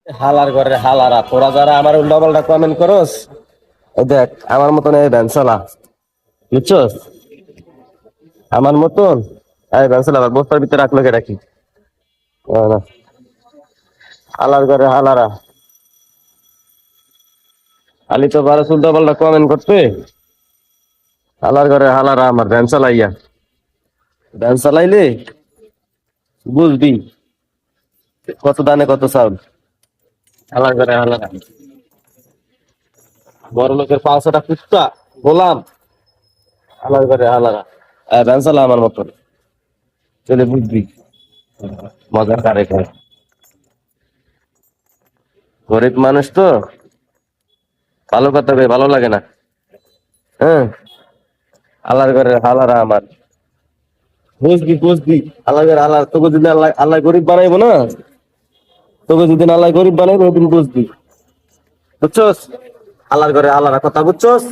হালার ঘরে হালারা, তোরা যারা আমার উল্টা পাল্টা কমেন্ট করস, এই দেখ আমার মতন এই ভ্যানসালা, বুঝছস? আমার মতন এই ভ্যানসালা আবার বস্তার ভিতরে রাখলো কে রাখি না, হালার ঘরে হালারা। আলি তো বারো উল্টা পাল্টা কমেন্ট করতে, হালার ঘরে হালারা আমার ভ্যান চালাইয়া, ভ্যান চালাইলে বুঝবি কত দানে কত চাউল। হালার ঘরে হালারা, বড় লোকের 500টা কুত্তা গোলাম, হালার ঘরে হালারা ভ্যান চালা আমার মতন, চলে বুঝবি মজা কারে খায়। গরিব মানুষ তো, ভালো কথা কই ভালো লাগে না। হ্যাঁ, আল্লাহর ঘরে হালারা আমার, বুঝবি বুঝবি। আল্লাহর ঘরে হালার, তোকে যদি আল্লাহ আল্লাহ গরিব বানাইবো না, তোকে যদি আল্লাহ গরিব বানাইবো ওদিন বুঝবি, বুঝছস? আল্লাহর ঘরে আল্লাহর কথা বুঝছস?